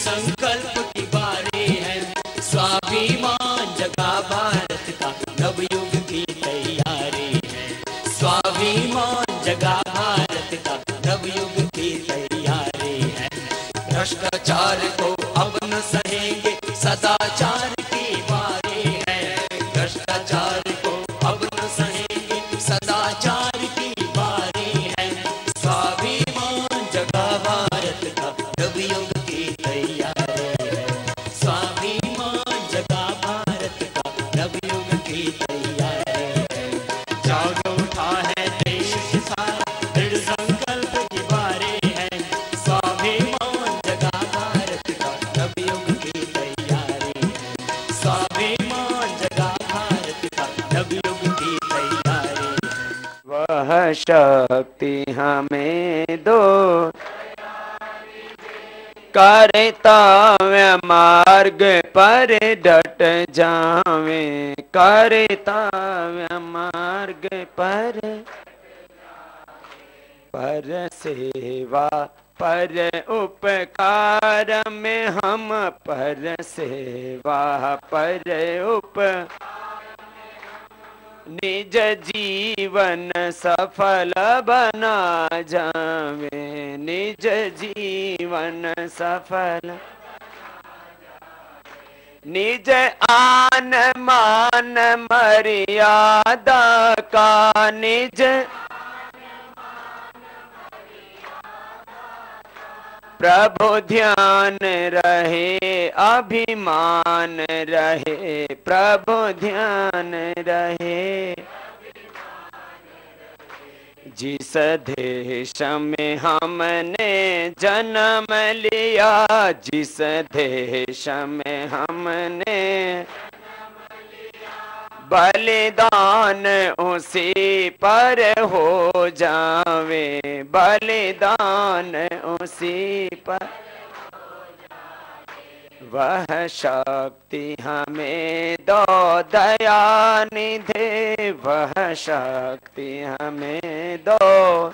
संकल्प की बारी है, स्वाभिमान जगा भारत का, नवयुग की तैयारी है। स्वाभिमान जगा भारत का, नवयुग की तैयारी है। भ्रष्टाचार को अब न सहेंगे, सदाचार की बारी है। भ्रष्टाचार को अब न सहेंगे, सदाचार की बारी है। स्वाभिमान जगा भारत का, नवयुग की तैयारी है। स्वाभिमान जगा भारत का, नवयुग की तैयारी है। जाग उठा है देश सारा, दृढ़ संकल्प की बारी है। स्वाभिमान जगा भारत का, नवयुग की तैयारी है। स्वाभिमान जगा भारत का, नवयुग की तैयारी है। वह शक्ति हमें दो, कर्तव्य मार्ग पर डट जावे। कर्तव्य मार्ग पर सेवा पर उपकार में हम, पर सेवा पर निज जीवन सफल बना जावे। निज जीवन सफल, निज आन मान मर्यादा का, निज प्रभु ध्यान रहे, अभिमान रहे। प्रभु ध्यान रहे। जिस देश में हमने जन्म लिया, जिस देश में हमने बलिदान उसी पर हो जावे। बलिदान उसी पर, वह शक्ति हमें दो दयानिधे। वह शक्ति हमें दो,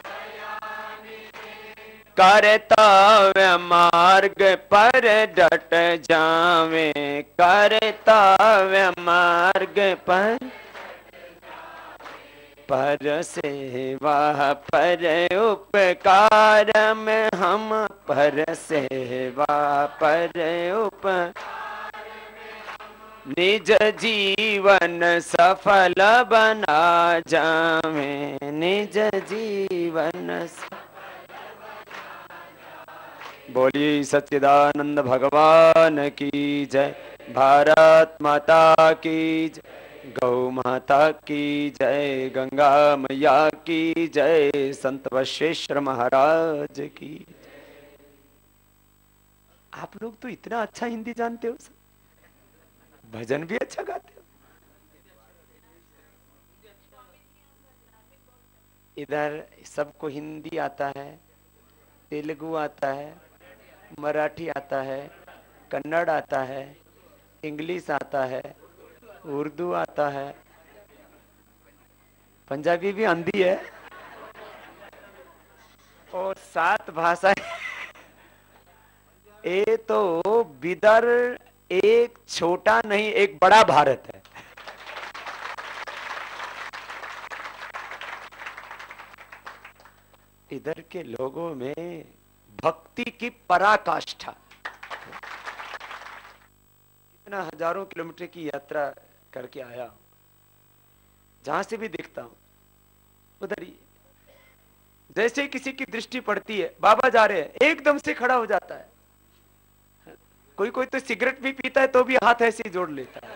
कर्तव्य मार्ग पर डट जावे। कर्तव्य मार्ग पर सेवा पर उपकार में हम, पर सेवा पर निज जीवन सफल बना जावे। निज जीवन बोलिए सच्चिदानंद भगवान की जय। भारत माता की जय। गौ माता की जय। गंगा मैया की जय। संत वशिष्ठ महाराज की। आप लोग तो इतना अच्छा हिंदी जानते हो, भजन भी अच्छा गाते हो। इधर सबको हिंदी आता है, तेलुगु आता है, मराठी आता है, कन्नड़ आता है, इंग्लिश आता है, उर्दू आता है, पंजाबी भी आंधी है, और 7 भाषाएं। ये तो बिदर एक छोटा नहीं, एक बड़ा भारत है। इधर के लोगों में भक्ति की पराकाष्ठा। इतना हजारों किलोमीटर की यात्रा करके आया हूं, जहां से भी देखता हूं उधर ही जैसे किसी की दृष्टि पड़ती है, बाबा जा रहे हैं, एकदम से खड़ा हो जाता है। कोई कोई तो सिगरेट भी पीता है तो भी हाथ ऐसे ही जोड़ लेता है।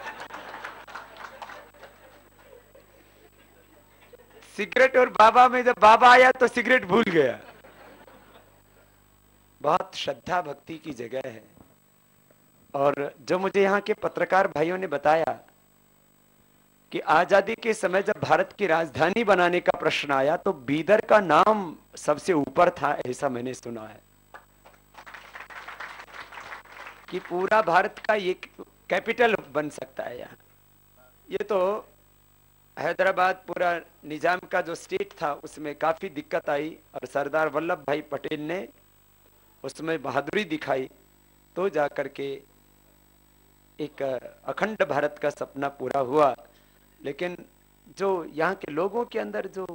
सिगरेट और बाबा में जब बाबा आया तो सिगरेट भूल गया। बहुत श्रद्धा भक्ति की जगह है। और जो मुझे यहाँ के पत्रकार भाइयों ने बताया कि आजादी के समय जब भारत की राजधानी बनाने का प्रश्न आया तो बीदर का नाम सबसे ऊपर था, ऐसा मैंने सुना है कि पूरा भारत का ये कैपिटल बन सकता है यहाँ। ये तो हैदराबाद पूरा निजाम का जो स्टेट था उसमें काफी दिक्कत आई और सरदार वल्लभ भाई पटेल ने उसमें बहादुरी दिखाई तो जाकर के एक अखंड भारत का सपना पूरा हुआ। लेकिन जो यहाँ के लोगों के अंदर जो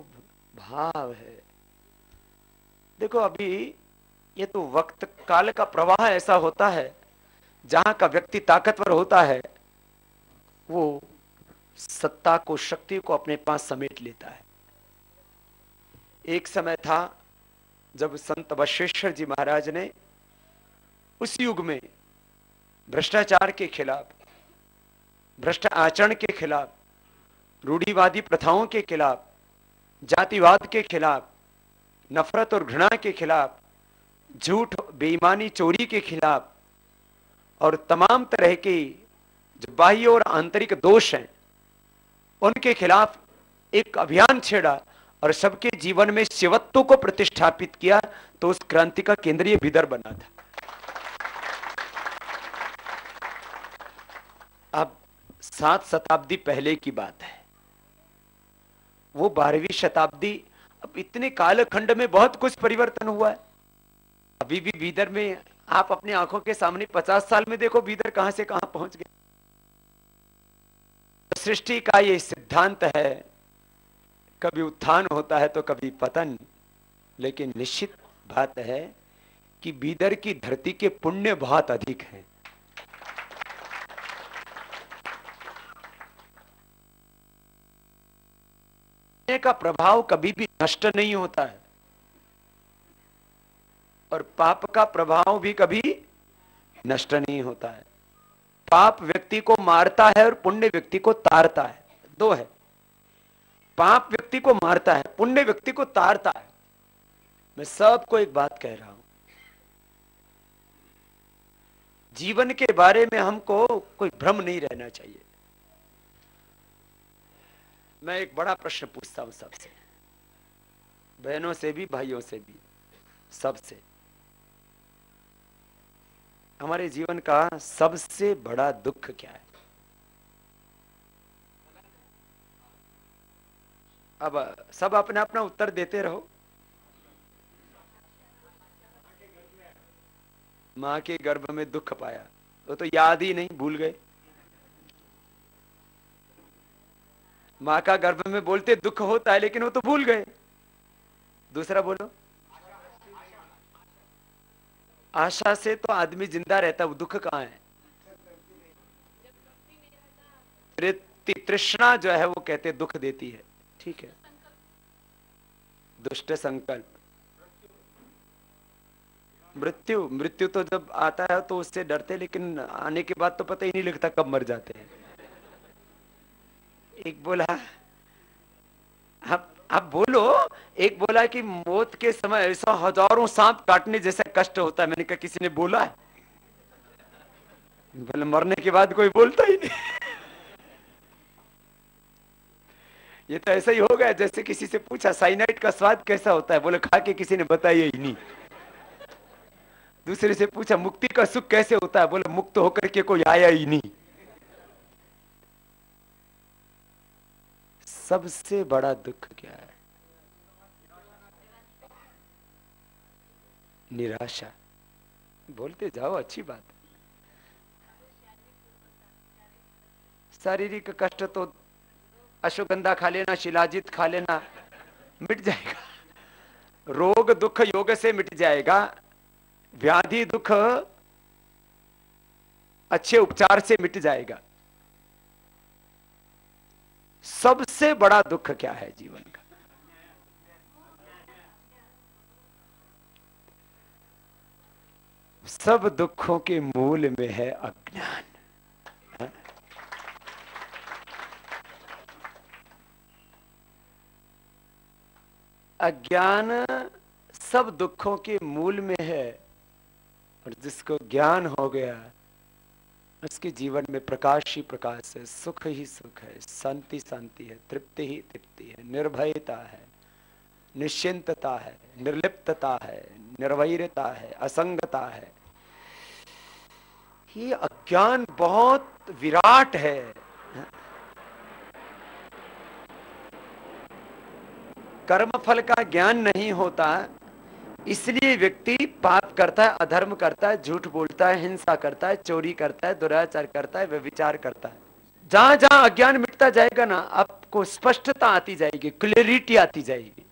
भाव है, देखो अभी ये तो वक्त काल का प्रवाह ऐसा होता है, जहां का व्यक्ति ताकतवर होता है वो सत्ता को, शक्ति को अपने पास समेट लेता है। एक समय था जब संत बसवेश्वर जी महाराज ने उस युग में भ्रष्टाचार के खिलाफ, भ्रष्ट आचरण के खिलाफ, रूढ़िवादी प्रथाओं के खिलाफ, जातिवाद के खिलाफ, नफरत और घृणा के खिलाफ, झूठ, बेईमानी, चोरी के खिलाफ और तमाम तरह के जो बाह्य और आंतरिक दोष हैं उनके खिलाफ एक अभियान छेड़ा और सबके जीवन में शिवत्व को प्रतिष्ठापित किया। तो उस क्रांति का केंद्रीय भीतर बना था। अब 7 शताब्दी पहले की बात है, वो 12वीं शताब्दी। अब इतने कालखंड में बहुत कुछ परिवर्तन हुआ है। अभी भी बीदर में आप अपनी आंखों के सामने 50 साल में देखो बीदर कहां से कहां पहुंच गया। सृष्टि का ये सिद्धांत है, कभी उत्थान होता है तो कभी पतन। लेकिन निश्चित बात है कि बीदर की धरती के पुण्य बहुत अधिक हैं। का प्रभाव कभी भी नष्ट नहीं होता है और पाप का प्रभाव भी कभी नष्ट नहीं होता है। पाप व्यक्ति को मारता है और पुण्य व्यक्ति को तारता है। दो है, पाप व्यक्ति को मारता है, पुण्य व्यक्ति को तारता है। मैं सबको एक बात कह रहा हूं, जीवन के बारे में हमको कोई भ्रम नहीं रहना चाहिए। मैं एक बड़ा प्रश्न पूछता हूं सबसे, बहनों से भी, भाइयों से भी, सबसे। हमारे जीवन का सबसे बड़ा दुख क्या है? अब सब अपना अपना उत्तर देते रहो। मां के गर्भ में दुख पाया, वो तो याद ही नहीं, भूल गए। मां का गर्भ में बोलते दुख होता है, लेकिन वो तो भूल गए। दूसरा बोलो, आशा से तो आदमी जिंदा रहता है, वो दुख कहां है? तृष्णा जो है वो कहते दुख देती है, ठीक है। दुष्ट संकल्प, मृत्यु, मृत्यु तो जब आता है तो उससे डरते, लेकिन आने के बाद तो पता ही नहीं लगता कब मर जाते हैं। एक बोला, अब बोलो, एक बोला कि मौत के समय ऐसा हजारों सांप काटने जैसा कष्ट होता है। मैंने कहा किसी ने बोला है? बोले मरने के बाद कोई बोलता ही नहीं। ये तो ऐसा ही हो गया जैसे किसी से पूछा साइनाइड का स्वाद कैसा होता है, बोले खा के किसी ने बताया ही नहीं। दूसरे से पूछा मुक्ति का सुख कैसे होता है, बोले मुक्त होकर के कोई आया ही नहीं। सबसे बड़ा दुख क्या है? निराशा। बोलते जाओ, अच्छी बात। शारीरिक कष्ट तो अश्वगंधा खा लेना, शिलाजीत खा लेना, मिट जाएगा। रोग दुख योग से मिट जाएगा। व्याधि दुख अच्छे उपचार से मिट जाएगा। सबसे बड़ा दुख क्या है जीवन का? सब दुखों के मूल में है अज्ञान। अज्ञान सब दुखों के मूल में है, और जिसको ज्ञान हो गया उसके जीवन में प्रकाश ही प्रकाश है, सुख ही सुख है, शांति शांति है, तृप्ति ही तृप्ति है, निर्भयता है, निश्चिंतता है, निर्लिप्तता है, निर्वैरता है, असंगता है। ये अज्ञान बहुत विराट है। कर्म फल का ज्ञान नहीं होता, इसलिए व्यक्ति पाप करता है, अधर्म करता है, झूठ बोलता है, हिंसा करता है, चोरी करता है, दुराचार करता है, व्यभिचार करता है। जहां जहां अज्ञान मिटता जाएगा ना, आपको स्पष्टता आती जाएगी, क्लियरिटी आती जाएगी।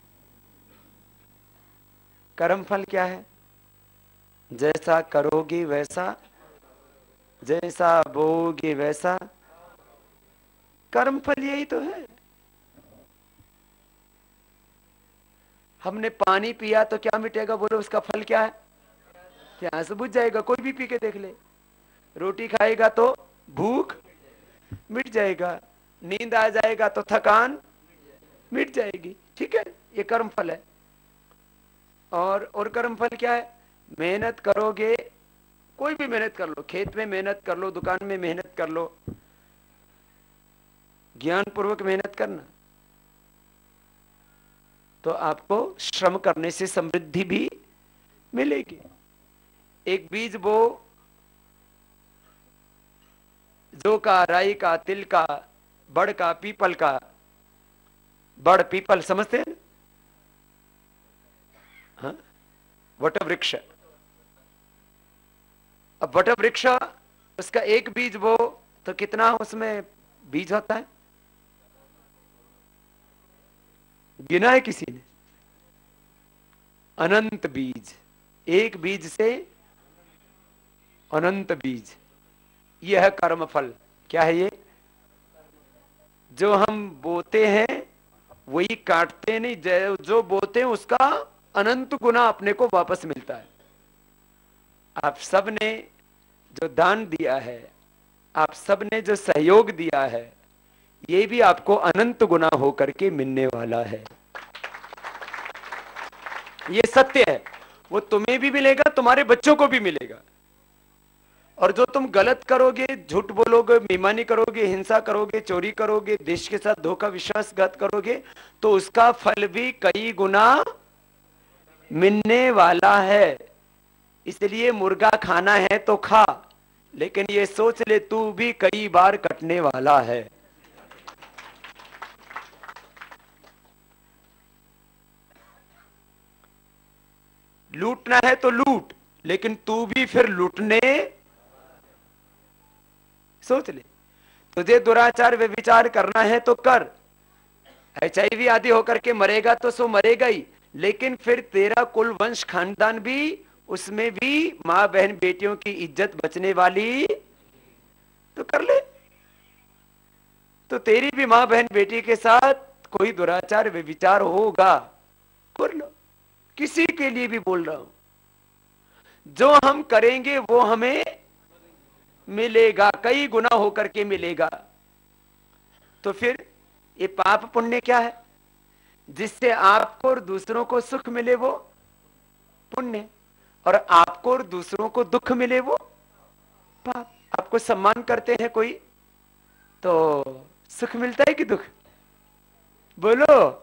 कर्म फल क्या है? जैसा करोगे वैसा, जैसा बोगे वैसा। कर्म फल यही तो है। हमने पानी पिया तो क्या मिटेगा? बोलो, उसका फल क्या है? प्यास बुझ जाएगा। कोई भी पी के देख ले। रोटी खाएगा तो भूख मिट जाएगा, नींद आ जाएगा तो थकान मिट जाएगी। ठीक है, ये कर्म फल है। और कर्म फल क्या है? मेहनत करोगे, कोई भी मेहनत कर लो, खेत में मेहनत कर लो, दुकान में मेहनत कर लो, ज्ञान पूर्वक मेहनत करना, तो आपको श्रम करने से समृद्धि भी मिलेगी। एक बीज बो, जौ का, राई का, तिल का, बड़ का, पीपल का। बड़ पीपल समझते हैं? हाँ, वट वृक्ष। अब वट वृक्ष, उसका एक बीज बो तो कितना उसमें बीज होता है? गिना है किसी ने? अनंत बीज। एक बीज से अनंत बीज। यह है कर्म फल। क्या है ये? जो हम बोते हैं वही काटते नहीं, जो बोते हैं उसका अनंत गुना अपने को वापस मिलता है। आप सब ने जो दान दिया है, आप सब ने जो सहयोग दिया है, ये भी आपको अनंत गुना होकर के मिलने वाला है। ये सत्य है। वो तुम्हें भी मिलेगा, तुम्हारे बच्चों को भी मिलेगा। और जो तुम गलत करोगे, झूठ बोलोगे, बेईमानी करोगे, हिंसा करोगे, चोरी करोगे, देश के साथ धोखा विश्वासघात करोगे, तो उसका फल भी कई गुना मिलने वाला है। इसलिए मुर्गा खाना है तो खा, लेकिन ये सोच ले तू भी कई बार कटने वाला है। लूटना है तो लूट, लेकिन तू भी फिर लूटने, सोच ले। तुझे दुराचार व्यभिचार करना है तो कर, HIV आदि होकर के मरेगा तो सो मरेगा ही, लेकिन फिर तेरा कुल वंश खानदान भी, उसमें भी मां बहन बेटियों की इज्जत बचने वाली, तो कर ले। तो तेरी भी मां बहन बेटी के साथ कोई दुराचार व्यभिचार होगा, कर लो। किसी के लिए भी बोल रहा हूं, जो हम करेंगे वो हमें मिलेगा, कई गुना होकर के मिलेगा। तो फिर ये पाप पुण्य क्या है? जिससे आपको और दूसरों को सुख मिले वो पुण्य, और आपको और दूसरों को दुख मिले वो पाप। आपको सम्मान करते हैं कोई तो सुख मिलता है कि दुख? बोलो।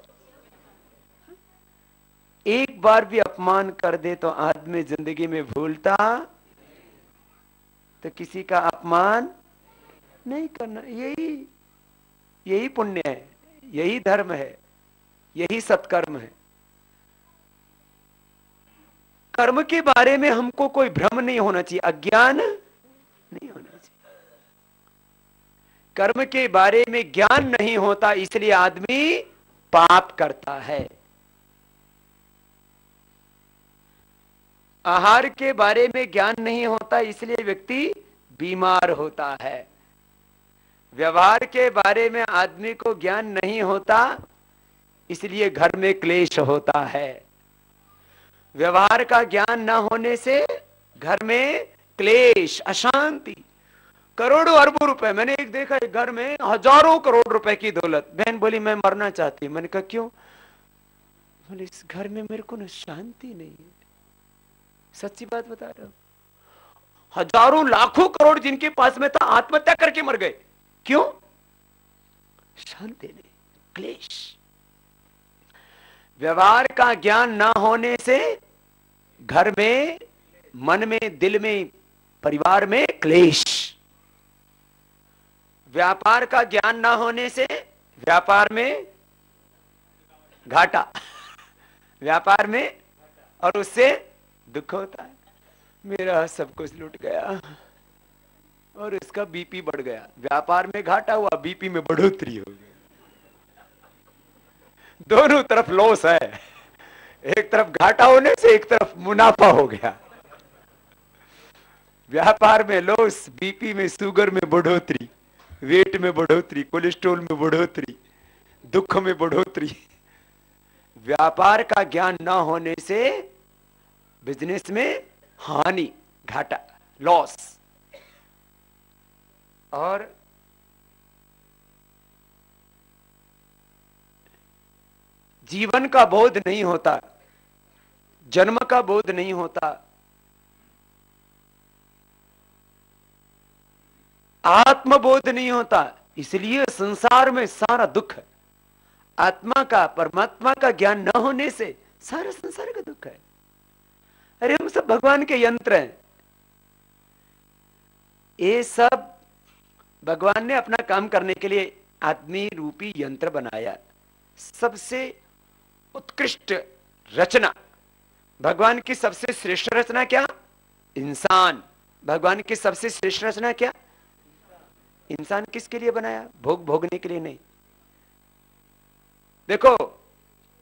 एक बार भी अपमान कर दे तो आदमी जिंदगी में भूलता, तो किसी का अपमान नहीं करना। यही पुण्य है, यही धर्म है, यही सत्कर्म है। कर्म के बारे में हमको कोई भ्रम नहीं होना चाहिए, अज्ञान नहीं होना चाहिए। कर्म के बारे में ज्ञान नहीं होता, इसलिए आदमी पाप करता है। आहार के बारे में ज्ञान नहीं होता, इसलिए व्यक्ति बीमार होता है। व्यवहार के बारे में आदमी को ज्ञान नहीं होता, इसलिए घर में क्लेश होता है। व्यवहार का ज्ञान न होने से घर में क्लेश, अशांति। करोड़ों अरबों रुपए, मैंने एक देखा है घर में हजारों करोड़ रुपए की दौलत। बहन बोली मैं मरना चाहती। मैंने कहा क्यों? बोले इस घर में मेरे को ना शांति नहीं है। सच्ची बात बता रहा हूं। हजारों लाखों करोड़ जिनके पास में था आत्महत्या करके मर गए। क्यों? शांति नहीं, क्लेश। व्यवहार का ज्ञान ना होने से घर में, मन में, दिल में, परिवार में क्लेश। व्यापार का ज्ञान ना होने से व्यापार में घाटा, व्यापार में, और उससे दुख होता है, मेरा सब कुछ लुट गया और इसका बीपी बढ़ गया। व्यापार में घाटा हुआ, बीपी में बढ़ोतरी हो गई, दोनों तरफ लॉस है। एक तरफ घाटा होने से एक तरफ मुनाफा हो गया। व्यापार में लॉस, बीपी में, शुगर में बढ़ोतरी, वेट में बढ़ोतरी, कोलेस्ट्रॉल में बढ़ोतरी, दुख में बढ़ोतरी। व्यापार का ज्ञान न होने से बिजनेस में हानि, घाटा, लॉस। और जीवन का बोध नहीं होता, जन्म का बोध नहीं होता, आत्मबोध नहीं होता, इसलिए संसार में सारा दुख है। आत्मा का, परमात्मा का ज्ञान न होने से सारा संसार का दुख है। अरे हम सब भगवान के यंत्र हैं। ये सब भगवान ने अपना काम करने के लिए आदमी रूपी यंत्र बनाया। सबसे उत्कृष्ट रचना, भगवान की सबसे श्रेष्ठ रचना क्या? इंसान। भगवान की सबसे श्रेष्ठ रचना क्या? इंसान। किसके लिए बनाया? भोगने के लिए नहीं। देखो,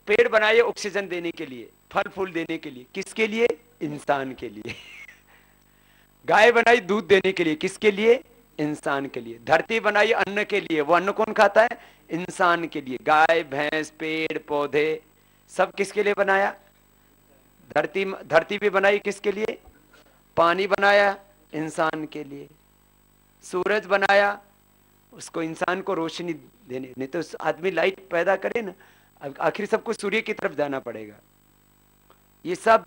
पेड़ बनाए ऑक्सीजन देने के लिए, फल फूल देने के लिए। किसके लिए? इंसान के लिए। गाय बनाई दूध देने के लिए। किसके लिए? इंसान के लिए। धरती बनाई अन्न के लिए। वो अन्न कौन खाता है? इंसान के लिए। गाय, भैंस, पेड़ पौधे सब किसके लिए बनाया? धरती भी बनाई किसके लिए? पानी बनाया इंसान के लिए। सूरज बनाया उसको, इंसान को रोशनी देने। नहीं तो आदमी लाइट पैदा करे ना, आखिर सबको सूर्य की तरफ जाना पड़ेगा। ये सब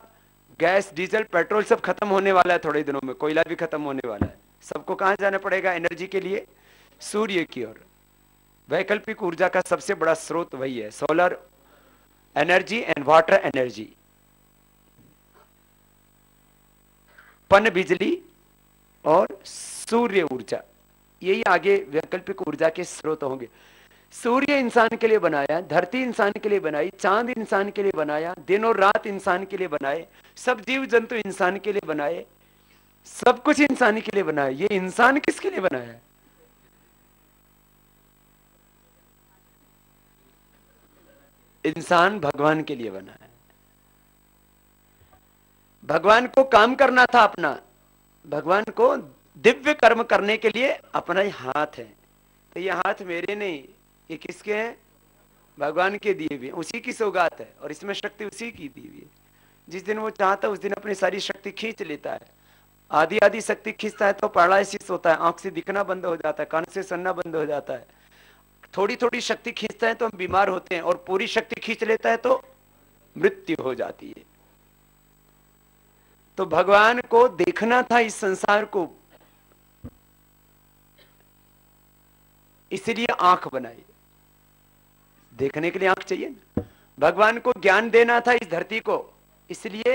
गैस, डीजल, पेट्रोल सब खत्म होने वाला है थोड़े दिनों में। कोयला भी खत्म होने वाला है। सबको कहां जाना पड़ेगा एनर्जी के लिए? सूर्य की ओर। वैकल्पिक ऊर्जा का सबसे बड़ा स्रोत वही है, solar energy and water energy. पन बिजली और सूर्य ऊर्जा, यही आगे वैकल्पिक ऊर्जा के स्रोत होंगे। सूर्य इंसान के लिए बनाया, धरती इंसान के लिए बनाई, चांद इंसान के लिए बनाया, दिन और रात इंसान के लिए बनाए, सब जीव जंतु इंसान के लिए बनाए, सब कुछ इंसान के लिए बनाया। ये इंसान किसके लिए बनाया है? इंसान भगवान के लिए बना है। भगवान को काम करना था अपना, भगवान को दिव्य कर्म करने के लिए अपना ही हाथ है। तो ये हाथ मेरे नहीं, ये किसके हैं? भगवान के दिए हुए, उसी की सौगात है और इसमें शक्ति उसी की दी हुई है। जिस दिन वो चाहता है उस दिन अपनी सारी शक्ति खींच लेता है। आधी आधी शक्ति खींचता है तो पैरालिसिस होता है, आंख से दिखना बंद हो जाता है, कान से सुनना बंद हो जाता है। थोड़ी थोड़ी शक्ति खींचता है तो हम बीमार होते हैं, और पूरी शक्ति खींच लेता है तो मृत्यु हो जाती है। तो भगवान को देखना था इस संसार को, इसलिए आंख बनाई। देखने के लिए आंख चाहिए ना। भगवान को ज्ञान देना था इस धरती को, इसलिए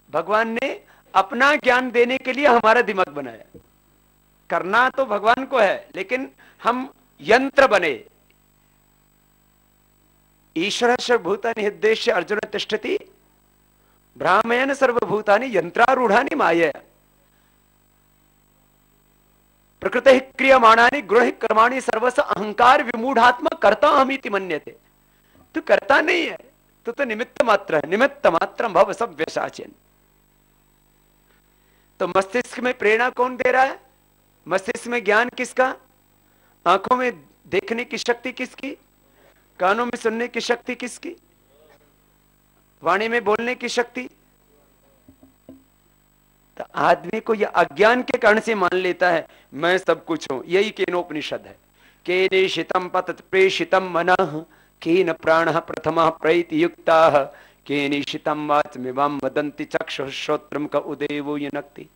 भगवान ने अपना ज्ञान देने के लिए हमारा दिमाग बनाया। करना तो भगवान को है, लेकिन हम यंत्र बने। ईश्वर सर्वभूतानि हृदयेषु अर्जुन तिष्ठति ब्राह्मयेन सर्वभूतानि यंत्रारूढ़ानि मायया प्रकृति क्रियमाणानि गृह कर्माणि सर्वस अहंकार विमूढ़ात्मा कर्ता अहमिति मन्यते। तू करता नहीं है, तो निमित्त मात्र है। निमित्त मात्र भव सब व्यसाचन। तो मस्तिष्क में प्रेरणा कौन दे रहा है? मस्तिष्क में ज्ञान किसका? आंखों में देखने की शक्ति किसकी? कानों में सुनने की शक्ति किसकी? वाणी में बोलने की शक्ति। तो आदमी को यह अज्ञान के कारण से मान लेता है मैं सब कुछ हूं। यही केनोपनिषद है। केनेशितम पतत प्रेषितम मनः केन प्राणः प्रथमः प्रैति युक्ताः केनेशितम वाचमिवं वदन्ति चक्षुः श्रोत्रं क उदेवो युनक्ति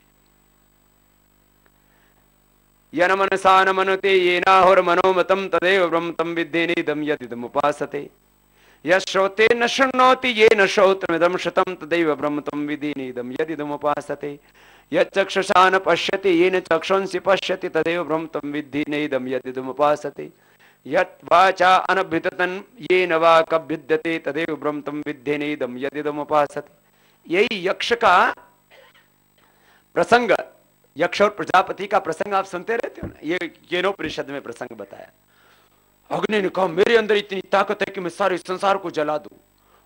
यन मनसा न मनते येनाहुर्मनोमतं तदेव ब्रह्म तं विद्धेनेदं यदिदमुपासते यश्रोते न शृणोति येन श्रोत्रमिदं श्रुतं तदैव ब्रह्म तं विद्धेनेदं यदिदमुपासते यच्चक्षुषा न पश्यति येन चक्षुंसि पश्यति तदेव ब्रह्म तं विद्धेनेदं यदिदमुपासते यत् वाचा अनभिततन ये नवा कब विद्यते तदेव ब्रह्म तम विद्येनेदम यदिदम उपासते। यही यक्ष का प्रसंग, यक्ष और प्रजापति का प्रसंग आप सुनते रहते हो ना, ये केनोपनिषद में प्रसंग बताया। अग्नि ने कहा मेरे अंदर इतनी ताकत है कि मैं सारे संसार को जला दूं।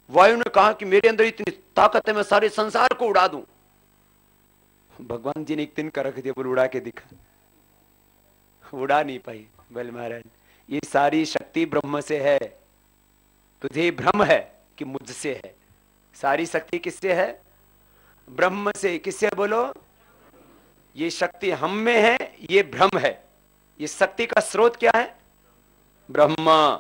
वायु ने कहा कि मेरे अंदर इतनी ताकत है मैं सारे संसार को उड़ा दूं। भगवान जी ने एक दिन का रख दिया, बोल उड़ा के दिखा। उड़ा नहीं पाई। बोल महाराज ये सारी शक्ति ब्रह्म से है, तुझे भ्रम है कि मुझसे है। सारी शक्ति किससे है? ब्रह्म से। किससे बोलो? ये शक्ति हम में है, ये भ्रम है। ये शक्ति का स्रोत क्या है? ब्रह्मा,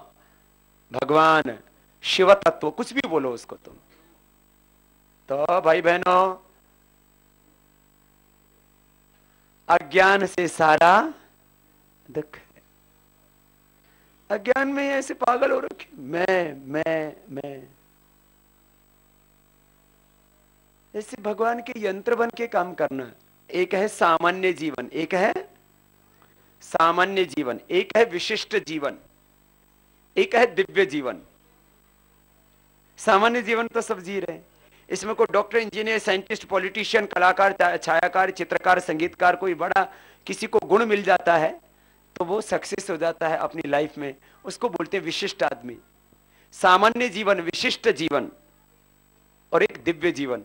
भगवान, शिव तत्व, कुछ भी बोलो उसको तुम। तो भाई बहनों, अज्ञान से सारा दुख है। अज्ञान में ऐसे पागल हो रखे, मैं ऐसे भगवान के यंत्र बन के काम करना। एक है सामान्य जीवन, एक है सामान्य जीवन, एक है विशिष्ट जीवन, एक है दिव्य जीवन। सामान्य जीवन तो सब जी रहे हैं, इसमें कोई डॉक्टर, इंजीनियर, साइंटिस्ट, पॉलिटिशियन, कलाकार, छायाकार, चित्रकार, संगीतकार, कोई बड़ा किसी को गुण मिल जाता है तो वो सक्सेस हो जाता है अपनी लाइफ में, उसको बोलते हैं विशिष्ट आदमी। सामान्य जीवन, विशिष्ट जीवन और एक दिव्य जीवन।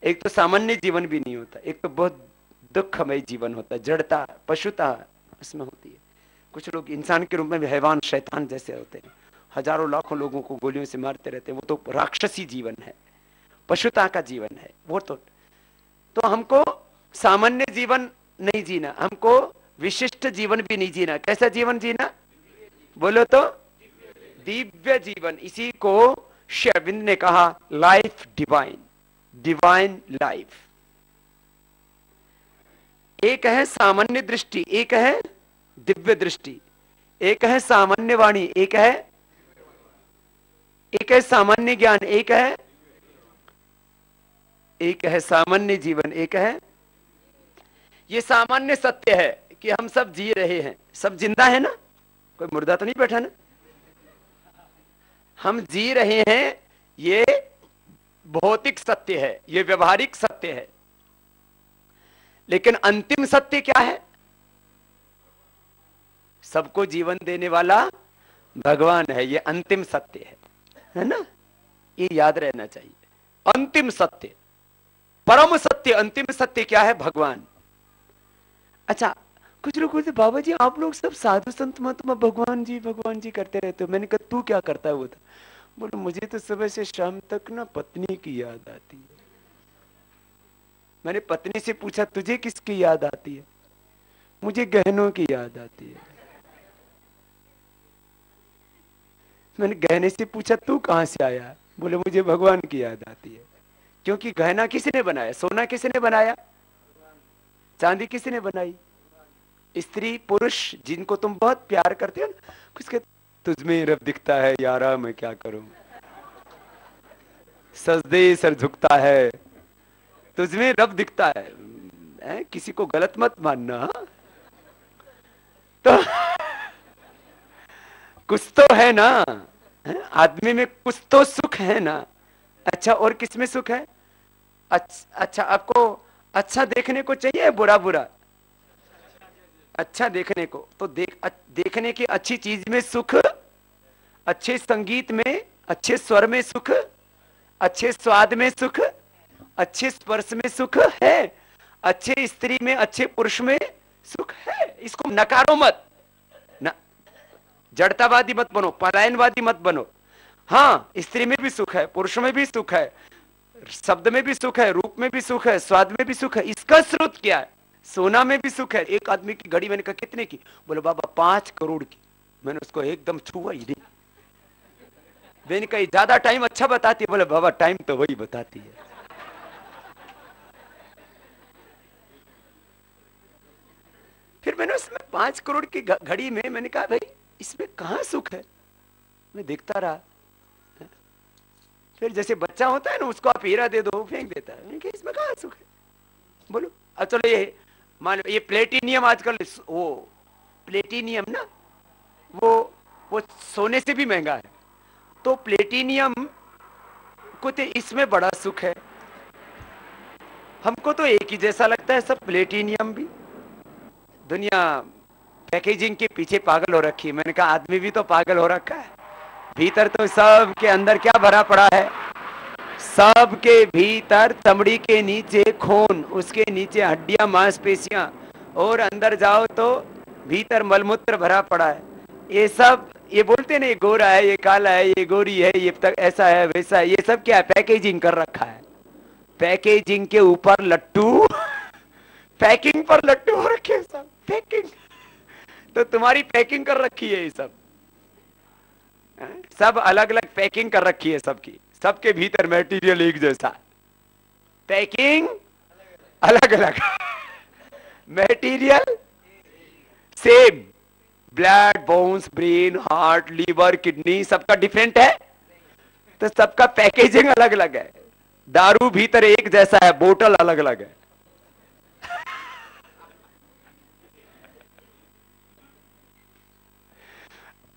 एक तो सामान्य जीवन भी नहीं होता, एक तो बहुत दुखमय जीवन होता है, जड़ता, पशुता उसमें होती है। कुछ लोग इंसान के रूप में भी हैवान, शैतान जैसे होते हैं, हजारों लाखों लोगों को गोलियों से मारते रहते हैं, वो तो राक्षसी जीवन है, पशुता का जीवन है वो। तो हमको सामान्य जीवन नहीं जीना, हमको विशिष्ट जीवन भी नहीं जीना। कैसा जीवन जीना बोलो तो? दिव्य जीवन। इसी को श्री अरविंद ने कहा लाइफ डिवाइन, डिवाइन लाइफ। एक है सामान्य दृष्टि, एक है दिव्य दृष्टि, एक है सामान्य वाणी, एक है सामान्य ज्ञान, एक है सामान्य जीवन, एक है ये सामान्य सत्य है कि हम सब जी रहे हैं, सब जिंदा है ना, कोई मुर्दा तो नहीं बैठा ना, हम जी रहे हैं। ये भौतिक सत्य है, ये व्यवहारिक सत्य है, लेकिन अंतिम सत्य क्या है? सबको जीवन देने वाला भगवान है, ये अंतिम सत्य है ना? ये याद रहना चाहिए। अंतिम सत्य, परम सत्य, अंतिम सत्य क्या है? भगवान। अच्छा, कुछ लोग बोलते बाबा जी आप लोग सब साधु संत महात्मा भगवान जी करते रहते हो। मैंने कहा तू क्या करता है? वो था बोलो मुझे तो सुबह से शाम तक ना पत्नी की याद आती है। मैंने पत्नी से पूछा तुझे किसकी याद आती है? मुझे गहनों की याद आती है। मैंने गहने से पूछा तू कहां से आया? बोले मुझे भगवान की याद आती है। क्योंकि गहना किसने बनाया? सोना किसने बनाया? चांदी किसने बनाई? स्त्री पुरुष जिनको तुम बहुत प्यार करते हो ना, कुछ कहते तुझमें रब दिखता है यारा, मैं क्या करूं, सजदे सर झुकता है, तुझमें रब दिखता है। किसी को गलत मत मानना। तो कुछ तो है ना, आदमी में कुछ तो सुख है ना। अच्छा, और किसमें सुख है? अच्छा, आपको अच्छा देखने को चाहिए, बुरा बुरा? अच्छा देखने को तो देखने की अच्छी चीज में सुख, अच्छे संगीत में, अच्छे स्वर में सुख, अच्छे स्वाद में सुख, अच्छे स्पर्श में सुख है, अच्छे स्त्री में, अच्छे पुरुष में सुख है। इसको नकारो मत ना, जड़तावादी मत बनो, पलायनवादी मत बनो। हाँ, स्त्री में भी सुख है, पुरुष में भी सुख है, शब्द में भी सुख है, रूप में भी सुख है, स्वाद में भी सुख है। इसका स्रोत क्या है? सोना में भी सुख है। एक आदमी की घड़ी मैंने कहा कितने की? बोले बाबा 5 करोड़ की। मैंने उसको एकदम छुआ ही नहीं। मैंने कहा ज्यादा टाइम अच्छा बताती है? बोले बाबा टाइम तो वही बताती है। फिर मैंने उसमें 5 करोड़ की घड़ी में मैंने कहा भाई इसमें कहां सुख है? मैं देखता रहा। फिर जैसे बच्चा होता है ना, उसको आप हीरा दे दो फेंक देता है। मैंने कहा इसमें कहां सुख है? बोलो चलो ये मान लो ये प्लेटिनियम, आजकल वो प्लेटिनियम ना, वो वो सोने से भी महंगा है। तो प्लेटिनियम को तो इसमें बड़ा सुख है। हमको तो एक ही जैसा लगता है सब, प्लेटिनियम भी। दुनिया पैकेजिंग के पीछे पागल हो रखी है। मैंने कहा आदमी भी तो पागल हो रखा है। भीतर तो सब के अंदर क्या भरा पड़ा है? सब के भीतर चमड़ी के नीचे खून, उसके नीचे हड्डियां मांसपेशियां, और अंदर जाओ तो भीतर मलमूत्र भरा पड़ा है। ये सब, ये बोलते नहीं गोरा है, ये काला है, ये गोरी है, ये तक ऐसा है वैसा है, ये सब क्या है? पैकेजिंग कर रखा है। पैकेजिंग के ऊपर लट्टू पैकिंग पर लट्टू हो रखे सब। पैकिंग तो तुम्हारी पैकिंग कर रखी है ये सब। सब अलग अलग पैकिंग कर रखी है सबकी। सबके भीतर मटेरियल एक जैसा, पैकिंग अलग अलग, material same. Blood, bones, brain, heart, liver, kidney सबका डिफरेंट है, तो सबका पैकेजिंग अलग अलग है। दारू भीतर एक जैसा है, बोतल अलग अलग है।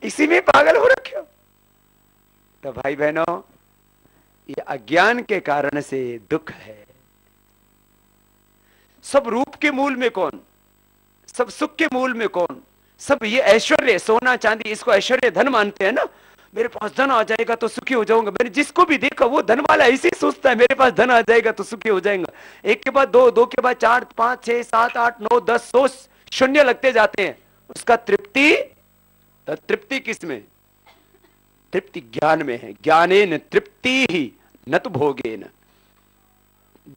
इसी में पागल हो रखे हो। तो भाई बहनों, ये अज्ञान के कारण से दुख है। सब रूप के मूल में कौन? सब सुख के मूल में कौन? सब ये ऐश्वर्य, सोना चांदी, इसको ऐश्वर्य धन मानते हैं ना। मेरे पास धन आ जाएगा तो सुखी हो जाऊंगा। मैंने जिसको भी देखा वो धन वाला ऐसे ही सोचता है, मेरे पास धन आ जाएगा तो सुखी हो जाएगा। एक के बाद दो, दो के बाद चार, 5, 6, 7, 8, 9, 10, 100 शून्य लगते जाते हैं। उसका तृप्ति, तो तृप्ति किस में? तृप्ति ज्ञान में है। ज्ञाने न तृप्ति ही न तो भोगे न।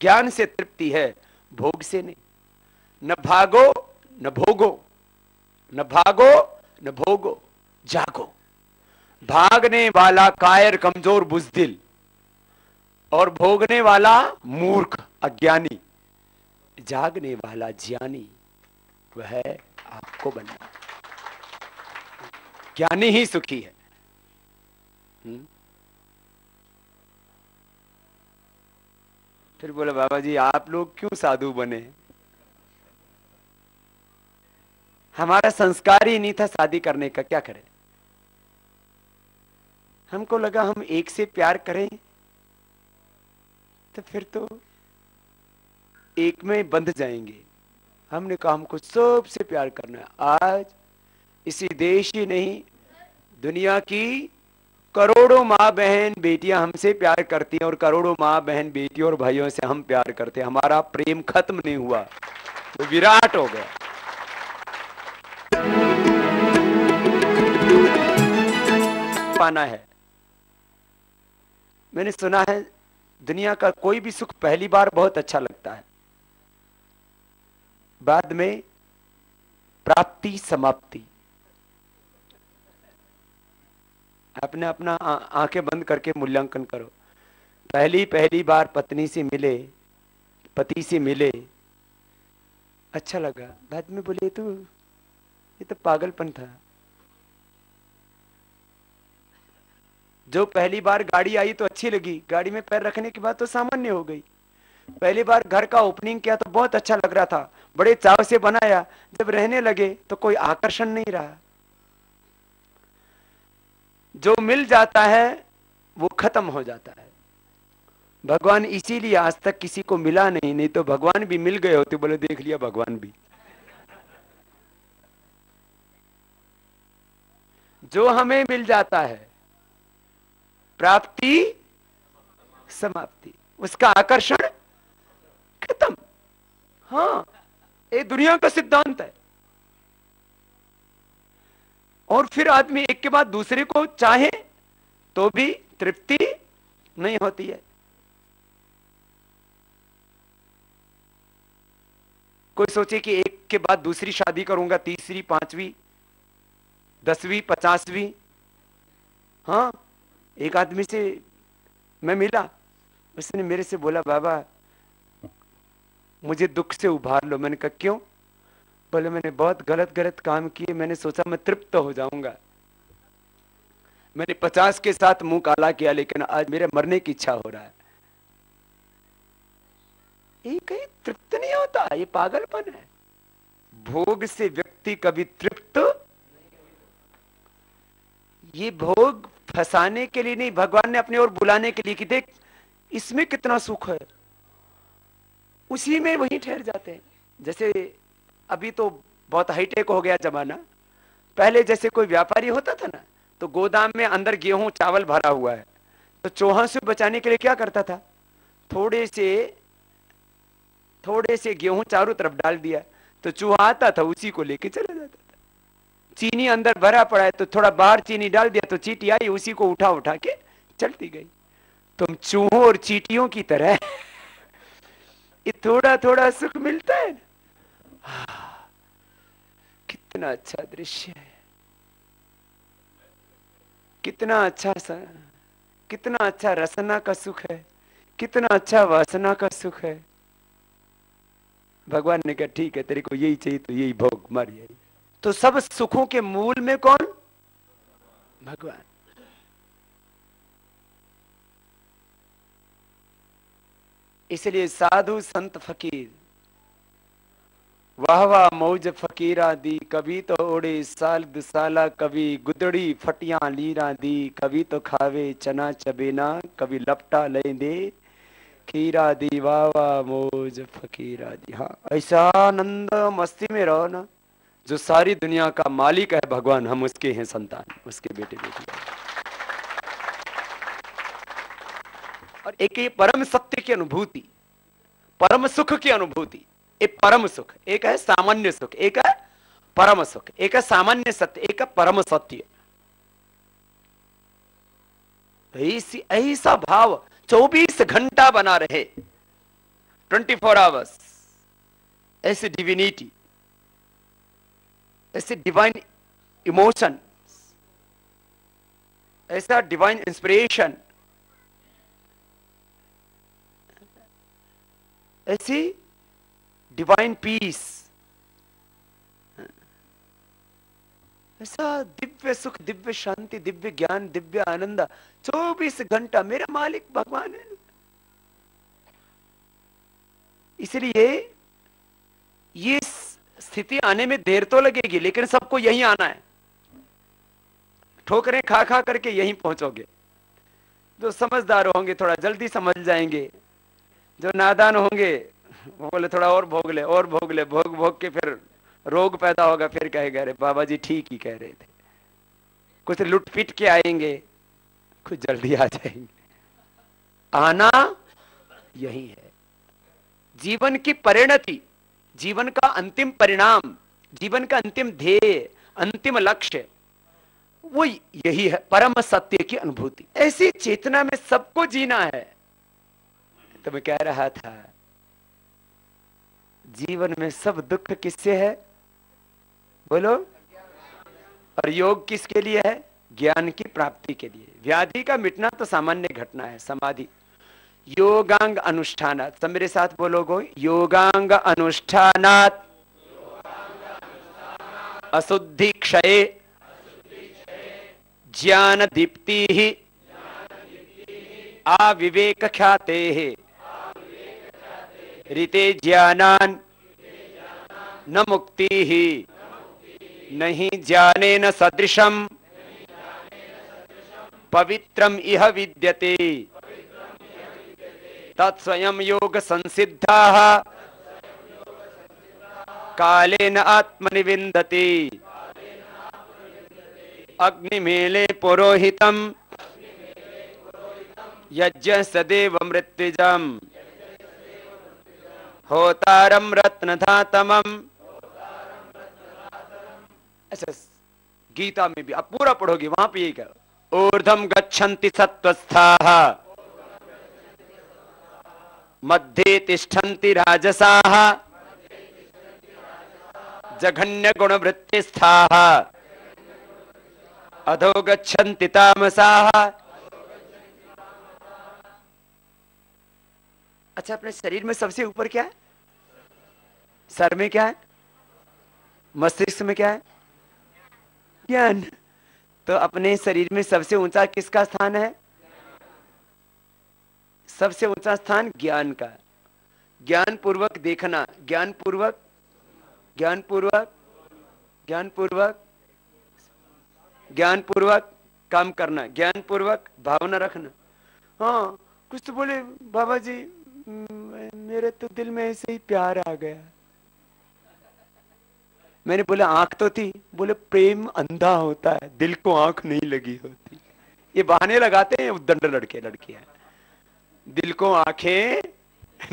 ज्ञान से तृप्ति है, भोग से नहीं। न भागो न भोगो, न भागो न भोगो, जागो। भागने वाला कायर, कमजोर, बुजदिल, और भोगने वाला मूर्ख, अज्ञानी। जागने वाला ज्ञानी, वह आपको बनना। ज्ञानी ही सुखी है। फिर बोले बाबा जी आप लोग क्यों साधु बने? हमारा संस्कार ही नहीं था शादी करने का, क्या करें? हमको लगा हम एक से प्यार करें तो फिर तो एक में बंध जाएंगे। हमने कहा हमको सबसे प्यार करना है। आज इसी देश ही नहीं, दुनिया की करोड़ों माँ बहन बेटियां हमसे प्यार करती हैं, और करोड़ों माँ बहन बेटियों और भाइयों से हम प्यार करते हैं। हमारा प्रेम खत्म नहीं हुआ, वो विराट हो गया। पाना है। मैंने सुना है दुनिया का कोई भी सुख पहली बार बहुत अच्छा लगता है, बाद में प्राप्ति समाप्ति। आपने अपना आंखें बंद करके मूल्यांकन करो। पहली बार पत्नी से मिले, पति से मिले, अच्छा लगा। बाद में बोले तो ये तो पागलपन था। जो पहली बार गाड़ी आई तो अच्छी लगी, गाड़ी में पैर रखने के बाद तो सामान्य हो गई। पहली बार घर का ओपनिंग किया तो बहुत अच्छा लग रहा था, बड़े चाव से बनाया। जब रहने लगे तो कोई आकर्षण नहीं रहा। जो मिल जाता है वो खत्म हो जाता है। भगवान इसीलिए आज तक किसी को मिला नहीं, नहीं तो भगवान भी मिल गए होते, बोले देख लिया भगवान भी। जो हमें मिल जाता है, प्राप्ति समाप्ति, उसका आकर्षण खत्म। हाँ, ये दुनिया का सिद्धांत है। और फिर आदमी एक के बाद दूसरे को चाहे तो भी तृप्ति नहीं होती है। कोई सोचे कि एक के बाद दूसरी शादी करूंगा, तीसरी, 5वीं, 10वीं, 50वीं। हाँ, एक आदमी से मैं मिला, उसने मेरे से बोला बाबा मुझे दुख से उभार लो। मैंने कहा क्यों? बोले मैंने बहुत गलत काम किए, मैंने सोचा मैं तृप्त हो जाऊंगा। मैंने 50 के साथ मुंह काला किया, लेकिन आज मेरे मरने की इच्छा हो रहा है। ये कहीं तृप्त नहीं होता, ये पागलपन है। भोग से व्यक्ति कभी तृप्त, ये भोग फंसाने के लिए नहीं, भगवान ने अपने ओर बुलाने के लिए कि देख इसमें कितना सुख है, उसी में वहीं ठहर जाते हैं। जैसे अभी तो बहुत हाईटेक हो गया जमाना, पहले जैसे कोई व्यापारी होता था ना, तो गोदाम में अंदर गेहूं चावल भरा हुआ है, तो चूहा से बचाने के लिए क्या करता था, थोड़े से गेहूं चारों तरफ डाल दिया, तो चूहा आता था उसी को लेके चला जाता था। चीनी अंदर भरा पड़ा है तो थोड़ा बाहर चीनी डाल दिया, तो चींटी आई उसी को उठा उठा के चलती गई। तुम चूहों और चींटियों की तरह ये थोड़ा थोड़ा सुख मिलता है ना। कितना अच्छा दृश्य है, कितना अच्छा रसना का सुख है, कितना अच्छा वासना का सुख है। भगवान ने कहा ठीक है तेरे को यही चाहिए तो यही भोग मर यही। तो सब सुखों के मूल में कौन? भगवान। इसलिए साधु संत फकीर वाह वाह मौज फकीरा दी, कभी तो ओढ़े साल दुसाला, कभी गुदड़ी फटियां लीरा दी, कभी तो खावे चना चबेना, कभी लपटा ले दे खीरा दी, वाह वाह मौज फकीरा दी। हाँ, ऐसा आनंद मस्ती में रहो ना, जो सारी दुनिया का मालिक है भगवान, हम उसके हैं संतान, उसके बेटे बेटी। और एक ये परम सत्य की अनुभूति, परम सुख की अनुभूति, एक परम सुख, एक है सामान्य सुख, एक है परम सुख, एक है सामान्य सत्य, एक है परम सत्य। ऐसा भाव 24 घंटा बना रहे, 24 आवर्स, ऐसे डिविनिटी, ऐसे डिवाइन इमोशन, ऐसा डिवाइन इंस्पिरेशन, ऐसी डिवाइन पीस, ऐसा दिव्य सुख, दिव्य शांति, दिव्य ज्ञान, दिव्य आनंद 24 घंटा मेरा मालिक भगवान है। इसलिए ये स्थिति आने में देर तो लगेगी, लेकिन सबको यहीं आना है। ठोकरें खा खा करके यहीं पहुंचोगे। जो समझदार होंगे थोड़ा जल्दी समझ जाएंगे, जो नादान होंगे वो बोले थोड़ा और भोग ले, और भोग ले, भोग भोग के फिर रोग पैदा होगा, फिर कहेगा अरे बाबा जी ठीक ही कह रहे थे। कुछ लुट पिट के आएंगे, कुछ जल्दी आ जाएंगे। आना यही है। जीवन की परिणति, जीवन का अंतिम परिणाम, जीवन का अंतिम ध्येय, अंतिम लक्ष्य वो यही है, परम सत्य की अनुभूति। ऐसी चेतना में सबको जीना है। तो मैं कह रहा था जीवन में सब दुख किससे है बोलो? और योग किसके लिए है? ज्ञान की प्राप्ति के लिए। व्याधि का मिटना तो सामान्य घटना है, समाधि। योगांग अनुष्ठानात्, सब मेरे साथ बोलोगो, योगांग अनुष्ठानात् अशुद्धि क्षये ज्ञान दीप्ति ही अविवेक ख्याते ऋते ज्ञानान न मुक्ति ही नहीं जाने न सदृशम पवित्रम इह विद्यते तत्स्वयं योग संसिद्धाः कालेन आत्मनिविन्दति अग्निमेले पुरोहितम यज्ञ सदैव मृत्युजम होतारम रत्नधातमम। ऐसा गीता में भी आप पूरा पढ़ोगे, वहां पे यही कहा, ऊर्ध्वम गच्छन्ति सत्वस्थाः मध्ये तिष्ठन्ति राजसाः जघन्य गुणवृत्तिस्थाः अधो गच्छन्ति तामसाः। अच्छा, अपने शरीर में सबसे ऊपर क्या है? सर में क्या है? मस्तिष्क में क्या है? ज्ञान। तो अपने शरीर में सबसे ऊंचा किसका स्थान है? सबसे ऊंचा स्थान ज्ञान का। ज्ञान पूर्वक देखना, ज्ञान पूर्वक, ज्ञान पूर्वक, ज्ञान पूर्वक, ज्ञान पूर्वक काम करना, ज्ञान पूर्वक भावना रखना। हाँ, कुछ तो बोले बाबा जी मेरे तो दिल में ऐसे ही प्यार आ गया। मैंने बोला आंख तो थी। बोले प्रेम अंधा होता है, दिल को आंख नहीं लगी होती। ये बहाने लगाते हैं उद्दंड लड़के लड़कियां, दिल को आंखें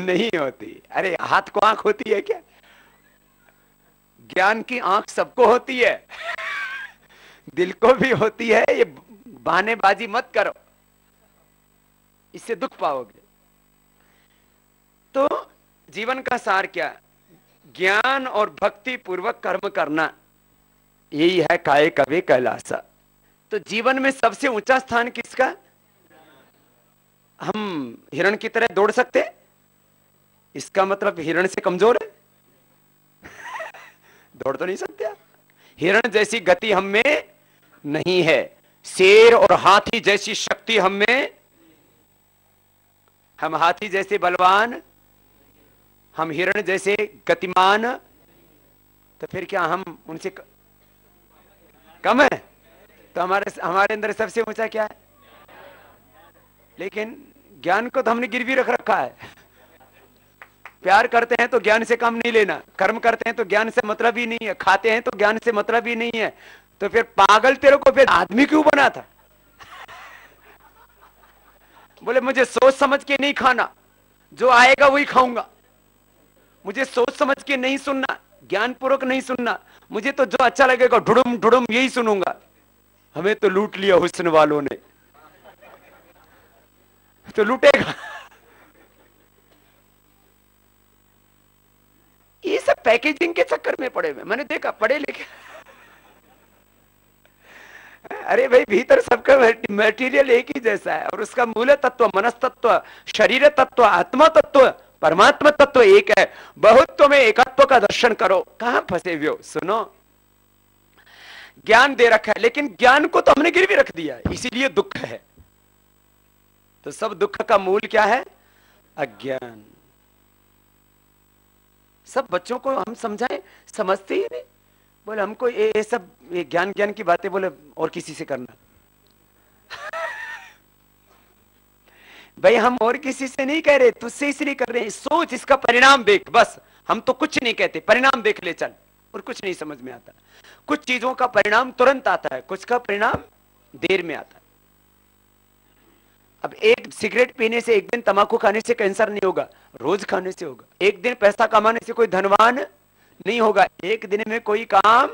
नहीं होती। अरे हाथ को आंख होती है क्या? ज्ञान की आंख सबको होती है, दिल को भी होती है। ये बहानेबाजी मत करो, इससे दुख पाओगे। तो जीवन का सार क्या? ज्ञान और भक्ति पूर्वक कर्म करना, यही है काये कवे कैलासा। तो जीवन में सबसे ऊंचा स्थान किसका? हम हिरण की तरह दौड़ सकते? इसका मतलब हिरण से कमजोर है? दौड़ तो नहीं सकते आप। हिरण जैसी गति हम में नहीं है, शेर और हाथी जैसी शक्ति हम में। हम हाथी जैसे बलवान, हम हिरण जैसे गतिमान, तो फिर क्या हम उनसे कम है? तो हमारे अंदर सबसे ऊंचा क्या है? लेकिन ज्ञान को तो हमने गिरवी रख रखा है। प्यार करते हैं तो ज्ञान से काम नहीं लेना, कर्म करते हैं तो ज्ञान से मतलब ही नहीं है, खाते हैं तो ज्ञान से मतलब ही नहीं है। तो फिर पागल तेरे को फिर आदमी क्यों बना था? बोले मुझे सोच समझ के नहीं खाना, जो आएगा वही खाऊंगा। मुझे सोच समझ के नहीं सुनना, ज्ञान पूर्वक नहीं सुनना, मुझे तो जो अच्छा लगेगा ढुड़ुम ढुड़ुम यही सुनूंगा। हमें तो लूट लिया हुस्न वालों ने, तो लूटेगा। ये सब पैकेजिंग के चक्कर में पड़े हुए, मैंने देखा पढ़े लिखे। अरे भाई भीतर सबका मटेरियल एक ही जैसा है, और उसका मूल तत्व, मनस्तत्व, शरीर तत्व, आत्मा तत्व, परमात्मा तत्व एक है। बहुत्व में एकत्व का दर्शन करो। कहां फंसे हुए हो? सुनो, ज्ञान दे रखा है, लेकिन ज्ञान को तो हमने गिरवी रख दिया है, इसीलिए दुख है। तो सब दुख का मूल क्या है? अज्ञान। सब बच्चों को हम समझाएं, समझते ही नहीं। बोले हमको ये सब ये ज्ञान ज्ञान की बातें बोले और किसी से करना। भाई हम और किसी से नहीं कह रहे, तुझसे इसलिए कर रहे हैं। सोच, इसका परिणाम देख, बस। हम तो कुछ नहीं कहते, परिणाम देख ले चल। और कुछ नहीं समझ में आता। कुछ चीजों का परिणाम तुरंत आता है, कुछ का परिणाम देर में आता है। अब एक सिगरेट पीने से, एक दिन तंबाकू खाने से कैंसर नहीं होगा, रोज खाने से होगा। एक दिन पैसा कमाने से कोई धनवान नहीं होगा, एक दिन में कोई काम।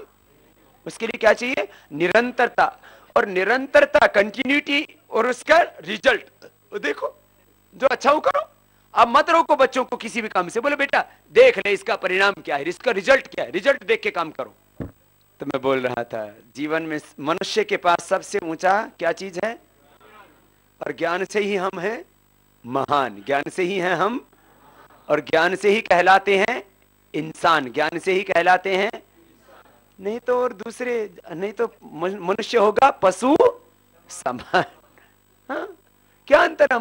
उसके लिए क्या चाहिए? निरंतरता। और निरंतरता, कंटिन्यूटी, और उसका रिजल्ट देखो। जो अच्छा हो करो, अब मत रोको बच्चों को किसी भी काम से। बोले बेटा देख ले इसका परिणाम क्या है, इसका रिजल्ट क्या है, रिजल्ट देख के काम करो। तो मैं बोल रहा था, जीवन में मनुष्य के पास सबसे ऊंचा क्या चीज है? और ज्ञान से ही हम हैं महान, ज्ञान से ही हैं हम, और ज्ञान से ही कहलाते हैं इंसान, ज्ञान से ही कहलाते हैं। नहीं तो और दूसरे, नहीं तो मनुष्य होगा पशु समान। हाँ, क्या अंतर?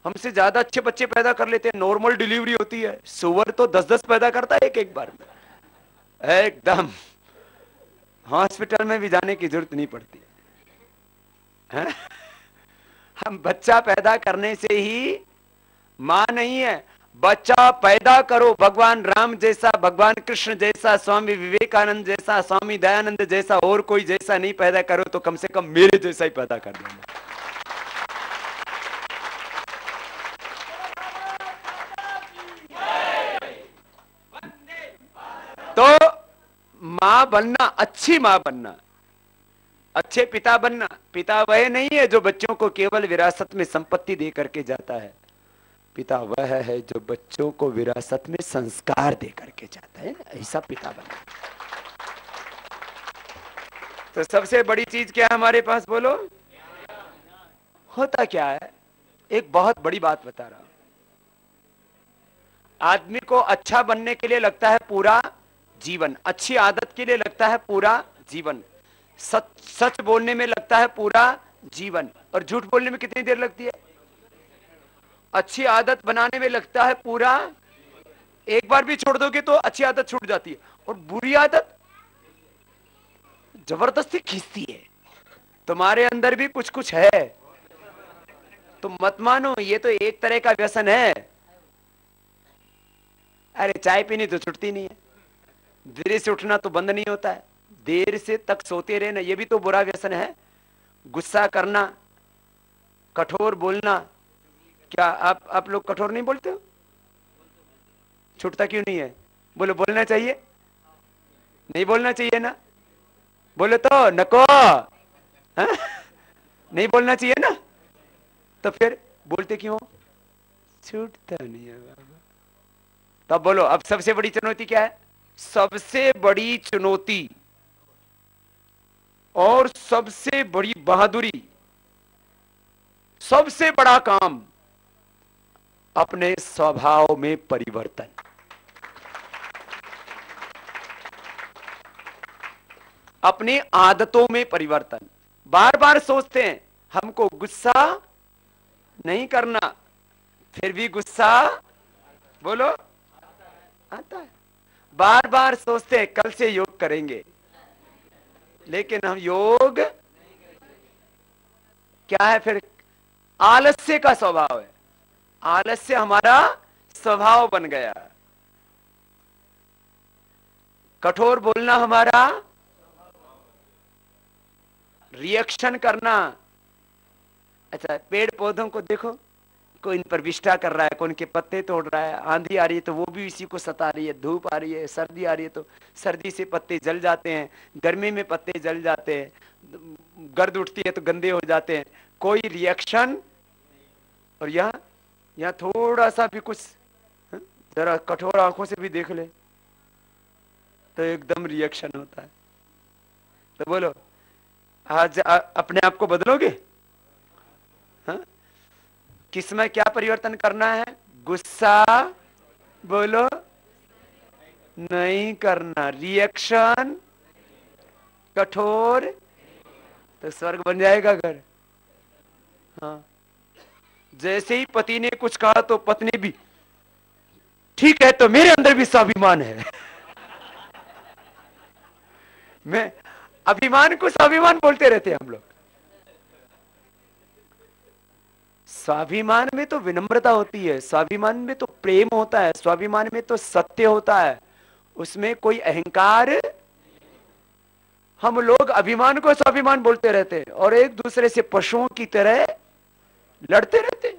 हमसे ज्यादा अच्छे बच्चे पैदा कर लेते हैं, नॉर्मल डिलीवरी होती है। सुअर तो 10-10 पैदा करता है एक बार में, एकदम हॉस्पिटल में भी जाने की जरूरत नहीं पड़ती है। हम बच्चा पैदा करने से ही, मां नहीं है, बच्चा पैदा करो। भगवान राम जैसा, भगवान कृष्ण जैसा, स्वामी विवेकानंद जैसा, स्वामी दयानंद जैसा, और कोई जैसा नहीं पैदा करो तो कम से कम मेरे जैसा ही पैदा कर देना। तो मां बनना, अच्छी मां बनना, अच्छे पिता बनना। पिता वह नहीं है जो बच्चों को केवल विरासत में संपत्ति दे करके जाता है। पिता वह है जो बच्चों को विरासत में संस्कार दे करके जाता है। ऐसा पिता बनना। तो सबसे बड़ी चीज क्या है हमारे पास? बोलो। होता क्या है? एक बहुत बड़ी बात बता रहा हूं। आदमी को अच्छा बनने के लिए लगता है पूरा जीवन, अच्छी आदत के लिए लगता है पूरा जीवन, सच बोलने में लगता है पूरा जीवन, और झूठ बोलने में कितनी देर लगती है? अच्छी आदत बनाने में लगता है पूरा। एक बार भी छोड़ दोगे तो अच्छी आदत छूट जाती है, और बुरी आदत जबरदस्ती खींचती है। तुम्हारे अंदर भी कुछ कुछ है, तुम मत मानो ये तो एक तरह का व्यसन है। अरे चाय पीनी तो छुटती नहीं है, देर से उठना तो बंद नहीं होता है, देर से तक सोते रहना ये भी तो बुरा व्यसन है। गुस्सा करना, कठोर बोलना, क्या आप लोग कठोर नहीं बोलते हो? छूटता क्यों नहीं है? बोलो बोलना चाहिए, नहीं बोलना चाहिए ना? बोले तो नको, हाँ? नहीं बोलना चाहिए ना? तो फिर बोलते क्यों? छूटता नहीं है बाबा। तब बोलो अब सबसे बड़ी चुनौती क्या है? सबसे बड़ी चुनौती और सबसे बड़ी बहादुरी, सबसे बड़ा काम अपने स्वभाव में परिवर्तन। अपनी आदतों में परिवर्तन। बार बार सोचते हैं हमको गुस्सा नहीं करना, फिर भी गुस्सा बोलो आता है। बार बार सोचते हैं कल से योग करेंगे, लेकिन हम योग क्या है? फिर आलस्य का स्वभाव है, आलस्य हमारा स्वभाव बन गया। कठोर बोलना हमारा, रिएक्शन करना। अच्छा पेड़ पौधों को देखो, कोई इन पर विष्ठा कर रहा है, कोई इनके पत्ते तोड़ रहा है, आंधी आ रही है तो वो भी इसी को सता रही है, धूप आ रही है, सर्दी आ रही है तो सर्दी से पत्ते जल जाते हैं, गर्मी में पत्ते जल जाते हैं, गर्द उठती है तो गंदे हो जाते हैं, कोई रिएक्शन। और यहाँ थोड़ा सा भी कुछ जरा कठोर आंखों से भी देख ले तो एकदम रिएक्शन होता है। तो बोलो आज अपने आप को बदलोगे? हाँ? किसमें क्या परिवर्तन करना है? गुस्सा बोलो नहीं करना, रिएक्शन कठोर, तो स्वर्ग बन जाएगा घर। हाँ जैसे ही पति ने कुछ कहा तो पत्नी भी ठीक है, तो मेरे अंदर भी स्वाभिमान है। मैं अभिमान को स्वाभिमान बोलते रहते हैं हम लोग। स्वाभिमान में तो विनम्रता होती है, स्वाभिमान में तो प्रेम होता है, स्वाभिमान में तो सत्य होता है, उसमें कोई अहंकार। हम लोग अभिमान को स्वाभिमान बोलते रहते हैं और एक दूसरे से पशुओं की तरह लड़ते रहते हैं।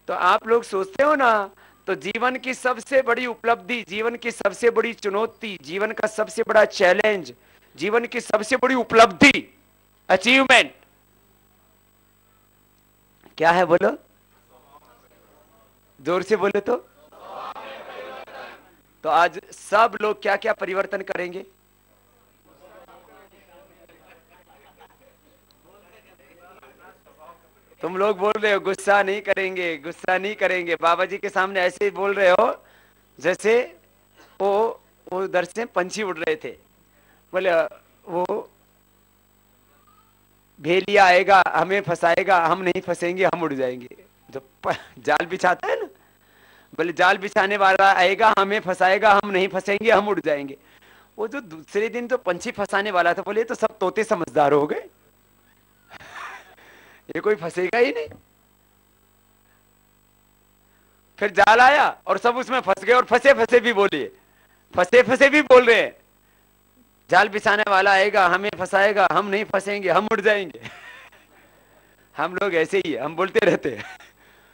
तो आप लोग सोचते हो ना, तो जीवन की सबसे बड़ी उपलब्धि, जीवन की सबसे बड़ी चुनौती, जीवन का सबसे बड़ा चैलेंज, जीवन की सबसे बड़ी उपलब्धि, अचीवमेंट क्या है? बोलो जोर से बोले तो आज सब लोग क्या क्या परिवर्तन करेंगे? तुम लोग बोल रहे हो गुस्सा नहीं करेंगे, गुस्सा नहीं करेंगे, बाबा जी के सामने ऐसे ही बोल रहे हो जैसे वो उधर से पंछी उड़ रहे थे। बोले वो भेलिया आएगा हमें फंसाएगा, हम नहीं फंसेंगे, हम उड़ जाएंगे। जो जाल बिछाता है ना, बोले जाल बिछाने वाला आएगा हमें फंसाएगा, हम नहीं फंसेंगे, हम उड़ जाएंगे। वो जो दूसरे दिन तो पंछी फंसाने वाला था, बोले तो सब तोते समझदार हो गए, ये कोई फंसेगा ही नहीं। फिर जाल आया और सब उसमें फंस गए, और फंसे फंसे भी बोलिए, फंसे फंसे भी बोल रहे हैं जाल बिछाने वाला आएगा हमें फंसाएगा, हम नहीं फंसेंगे, हम उड़ जाएंगे। हम लोग ऐसे ही है, हम बोलते रहते हैं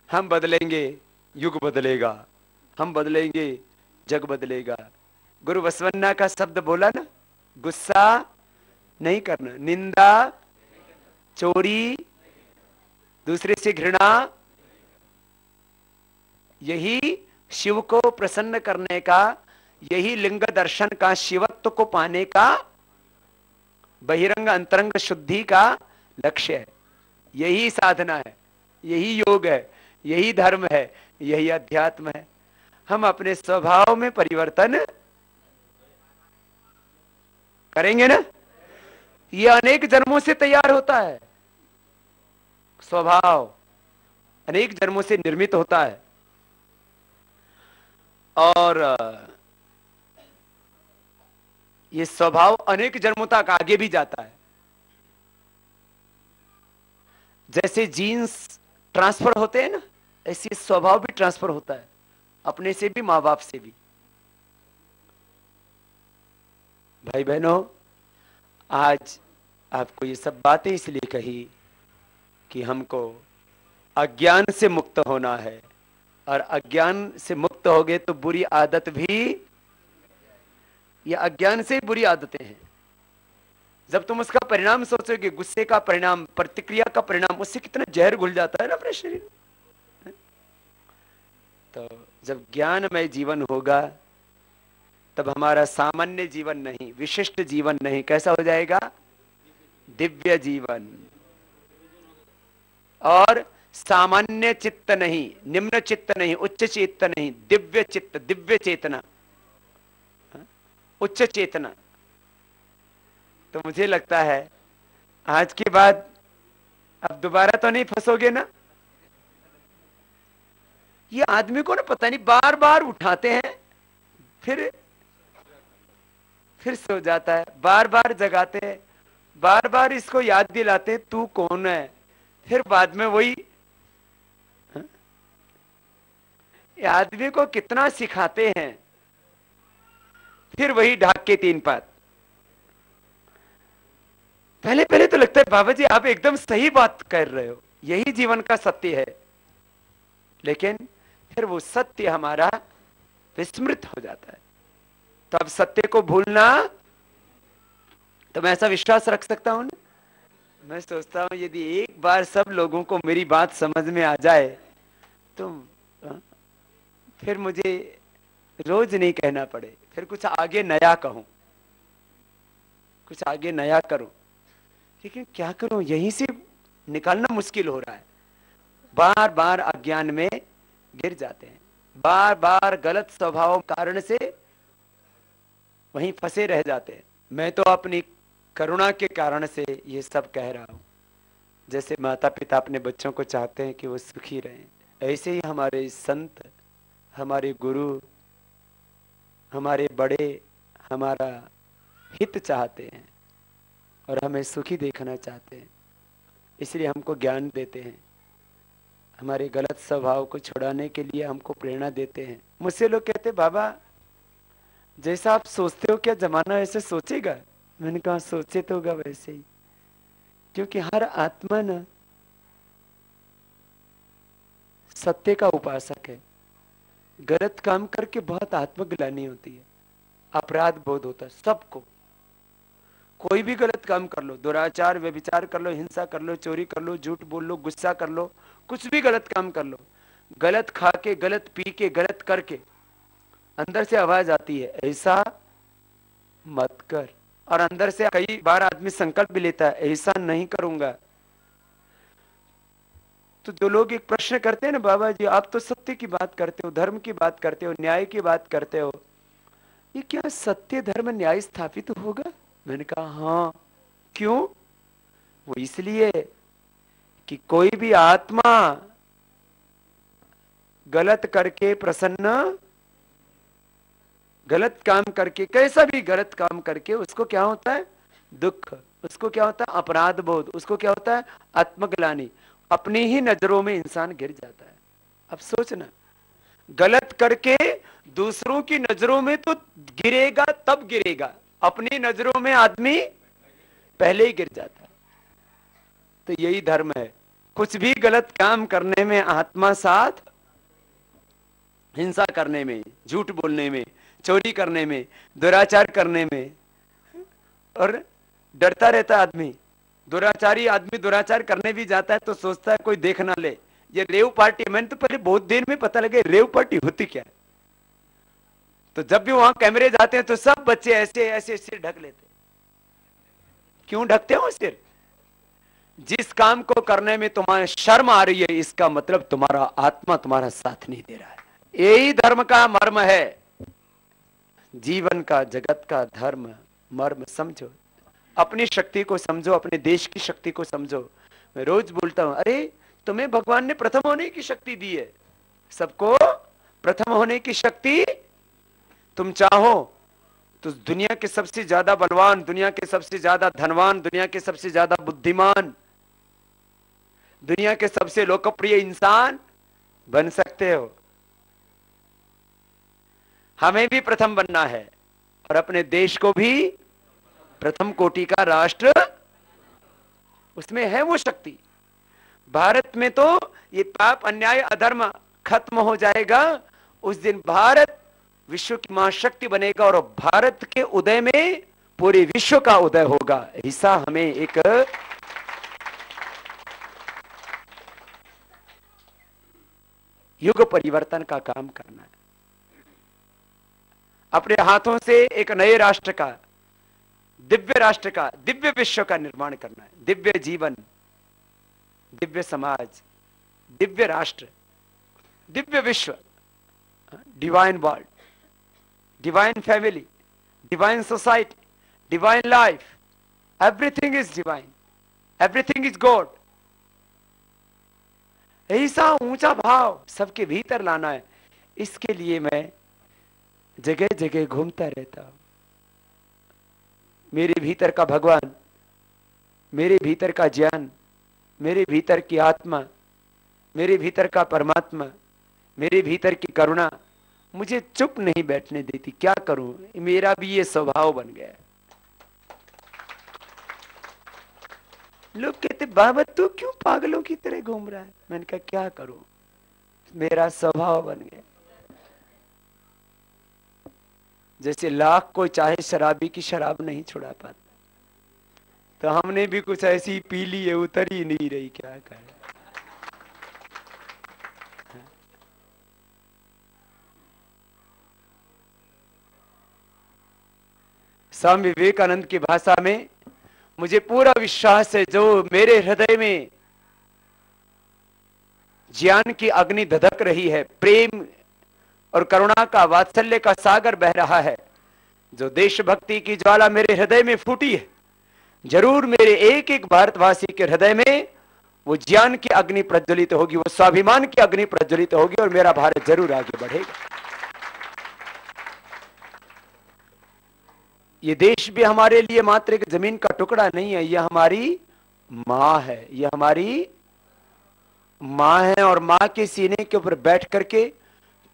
हम बदलेंगे, युग बदलेगा, हम बदलेंगे, जग बदलेगा। गुरु बसवन्ना का शब्द बोला ना, गुस्सा नहीं करना, निंदा, चोरी, दूसरे से घृणा, यही शिव को प्रसन्न करने का, यही लिंग दर्शन का, शिवत्व को पाने का, बहिरंग अंतरंग शुद्धि का लक्ष्य है। यही साधना है, यही योग है, यही धर्म है, यही अध्यात्म है। हम अपने स्वभाव में परिवर्तन करेंगे ना, ये अनेक जन्मों से तैयार होता है। स्वभाव अनेक जन्मों से निर्मित होता है और ये स्वभाव अनेक जन्मों तक आगे भी जाता है। जैसे जीन्स ट्रांसफर होते हैं ना, ऐसे स्वभाव भी ट्रांसफर होता है, अपने से भी माँ बाप से भी। भाई बहनों, आज आपको ये सब बातें इसलिए कही कि हमको अज्ञान से मुक्त होना है, और अज्ञान से मुक्त हो गए तो बुरी आदत भी, ये अज्ञान से बुरी आदतें हैं। जब तुम उसका परिणाम सोचोगे, गुस्से का परिणाम, प्रतिक्रिया का परिणाम, उससे कितना जहर घुल जाता है ना अपने शरीर में। तो जब ज्ञानमय जीवन होगा तब हमारा सामान्य जीवन नहीं, विशिष्ट जीवन नहीं, कैसा हो जाएगा? दिव्य जीवन। और सामान्य चित्त नहीं, निम्न चित्त नहीं, उच्च चित्त नहीं, दिव्य चित्त, दिव्य चेतना, उच्च चेतना। तो मुझे लगता है आज के बाद अब दोबारा तो नहीं फंसोगे ना? ये आदमी को ना पता नहीं बार बार उठाते हैं, फिर सो जाता है, बार बार जगाते हैं, बार बार इसको याद दिलाते हैं तू कौन है, फिर बाद में वही। ये आदमी को कितना सिखाते हैं, फिर वही ढाक के तीन पात। पहले पहले तो लगता है बाबा जी आप एकदम सही बात कर रहे हो, यही जीवन का सत्य है, लेकिन फिर वो सत्य हमारा विस्मृत हो जाता है। तो अब सत्य को भूलना, तो मैं ऐसा विश्वास रख सकता हूं ना, मैं सोचता हूं यदि एक बार सब लोगों को मेरी बात समझ में आ जाए तो फिर मुझे रोज नहीं कहना पड़े, फिर कुछ आगे नया कहूं, कुछ आगे नया करूं। लेकिन क्या करूं, यहीं से निकालना मुश्किल हो रहा है। बार बार अज्ञान में गिर जाते हैं, बार बार गलत स्वभाव कारण से वहीं फंसे रह जाते हैं। मैं तो अपनी करुणा के कारण से ये सब कह रहा हूं। जैसे माता पिता अपने बच्चों को चाहते हैं कि वो सुखी रहें, ऐसे ही हमारे संत, हमारे गुरु, हमारे बड़े हमारा हित चाहते हैं और हमें सुखी देखना चाहते हैं, इसलिए हमको ज्ञान देते हैं, हमारे गलत स्वभाव को छुड़ाने के लिए हमको प्रेरणा देते हैं। मुझसे लोग कहते बाबा जैसा आप सोचते हो क्या जमाना ऐसे सोचेगा? मैंने कहा सोचे तो होगा वैसे ही, क्योंकि हर आत्मा ना सत्य का उपासक है। गलत काम करके बहुत आत्मग्लानि होती है, अपराध बोध होता है सबको। कोई भी गलत काम कर लो, दुराचार, व्यभिचार कर लो, हिंसा कर लो, चोरी कर लो, झूठ बोल लो, गुस्सा कर लो, कुछ भी गलत काम कर लो, गलत खा के, गलत पी के, गलत करके अंदर से आवाज आती है ऐसा मत कर, और अंदर से कई बार आदमी संकल्प भी लेता है ऐसा नहीं करूंगा। तो जो लोग एक प्रश्न करते हैं ना, बाबा जी आप तो सत्य की बात करते हो, धर्म की बात करते हो, न्याय की बात करते हो, ये क्या सत्य धर्म न्याय स्थापित होगा? मैंने कहा हाँ। क्यों? वो इसलिए कि कोई भी आत्मा गलत करके प्रसन्न, गलत काम करके, कैसा भी गलत काम करके उसको क्या होता है? दुख। उसको क्या होता है? अपराध बोध। उसको क्या होता है? आत्मग्लानि। अपनी ही नजरों में इंसान गिर जाता है। अब सोचना, गलत करके दूसरों की नजरों में तो गिरेगा, तब गिरेगा, अपनी नजरों में आदमी पहले ही गिर जाता है। तो यही धर्म है। कुछ भी गलत काम करने में आत्मा साथ, हिंसा करने में, झूठ बोलने में, चोरी करने में, दुराचार करने में, और डरता रहता आदमी। दुराचारी आदमी दुराचार करने भी जाता है तो सोचता है कोई देख ना ले, ये रेव पार्टी। मैंने तो पहले बहुत देर में पता लगे रेव पार्टी होती क्या है। तो जब भी वहां कैमरे जाते हैं तो सब बच्चे ऐसे ऐसे सिर ढक लेते। क्यों ढकते हो सिर? जिस काम को करने में तुम्हारे शर्म आ रही है, इसका मतलब तुम्हारा आत्मा तुम्हारा साथ नहीं दे रहा है। यही धर्म का मर्म है, जीवन का, जगत का धर्म मर्म समझो। अपनी शक्ति को समझो, अपने देश की शक्ति को समझो। मैं रोज बोलता हूं, अरे तुम्हें भगवान ने प्रथम होने की शक्ति दी है, सबको प्रथम होने की शक्ति। तुम चाहो तो दुनिया के सबसे ज्यादा बलवान, दुनिया के सबसे ज्यादा धनवान, दुनिया के सबसे ज्यादा बुद्धिमान, दुनिया के सबसे लोकप्रिय इंसान बन सकते हो। हमें भी प्रथम बनना है और अपने देश को भी प्रथम कोटि का राष्ट्र, उसमें है वो शक्ति। भारत में तो ये पाप अन्याय अधर्म खत्म हो जाएगा, उस दिन भारत विश्व की महाशक्ति बनेगा और भारत के उदय में पूरे विश्व का उदय होगा। हिस्सा हमें एक युग परिवर्तन का काम करना है। अपने हाथों से एक नए राष्ट्र का, दिव्य राष्ट्र का, दिव्य विश्व का निर्माण करना है। दिव्य जीवन, दिव्य समाज, दिव्य राष्ट्र, दिव्य विश्व, divine world, divine family, divine society, divine life, everything is divine, everything is God. ऐसा ऊंचा भाव सबके भीतर लाना है। इसके लिए मैं जगह जगह घूमता रहता हूं। मेरे भीतर का भगवान, मेरे भीतर का ज्ञान, मेरे भीतर की आत्मा, मेरे भीतर का परमात्मा, मेरे भीतर की करुणा मुझे चुप नहीं बैठने देती। क्या करूं, मेरा भी ये स्वभाव बन गया है। लोग कहते बाबा तू क्यों पागलों की तरह घूम रहा है? मैंने कहा क्या करूं, मेरा स्वभाव बन गया। जैसे लाख कोई चाहे शराबी की शराब नहीं छुड़ा पाता, तो हमने भी कुछ ऐसी पी ली है, उतर ही नहीं रही, क्या करें। स्वामी विवेकानंद की भाषा में मुझे पूरा विश्वास है, जो मेरे हृदय में ज्ञान की अग्नि धधक रही है, प्रेम और करुणा का, वात्सल्य का सागर बह रहा है, जो देशभक्ति की ज्वाला मेरे हृदय में फूटी है, जरूर मेरे एक एक भारतवासी के हृदय में वो ज्ञान की अग्नि प्रज्वलित होगी, वो स्वाभिमान की अग्नि प्रज्वलित होगी और मेरा भारत जरूर आगे बढ़ेगा। ये देश भी हमारे लिए मात्र एक जमीन का टुकड़ा नहीं है, यह हमारी मां है, यह हमारी मां है। और मां के सीने के ऊपर बैठ करके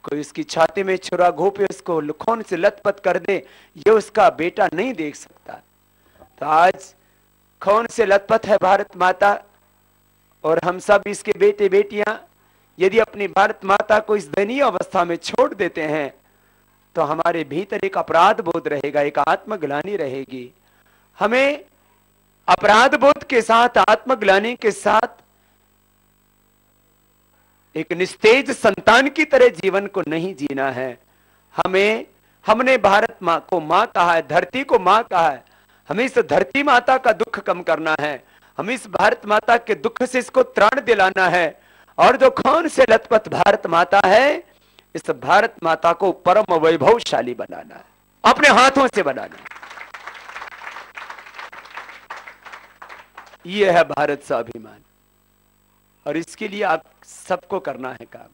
कोई उसकी छाती में छुरा घोंपे, उसको खून से लथपथ कर दे, ये उसका बेटा नहीं देख सकता। तो आज खून से लथपथ है भारत माता, और हम सब इसके बेटे बेटियां यदि अपनी भारत माता को इस दयनीय अवस्था में छोड़ देते हैं, तो हमारे भीतर एक अपराध बोध रहेगा, एक आत्मग्लानि रहेगी। हमें अपराध बोध के साथ, आत्मग्लानि के साथ एक निस्तेज संतान की तरह जीवन को नहीं जीना है। हमने भारत मां को मां कहा है, धरती को मां कहा है, हमें इस धरती माता का दुख कम करना है, हमें इस भारत माता के दुख से इसको त्राण दिलाना है। और जो खून से लथपथ भारत माता है, इस भारत माता को परम वैभवशाली बनाना है, अपने हाथों से बनाना है। यह है भारत स्वाभिमान, और इसके लिए आप सबको करना है काम।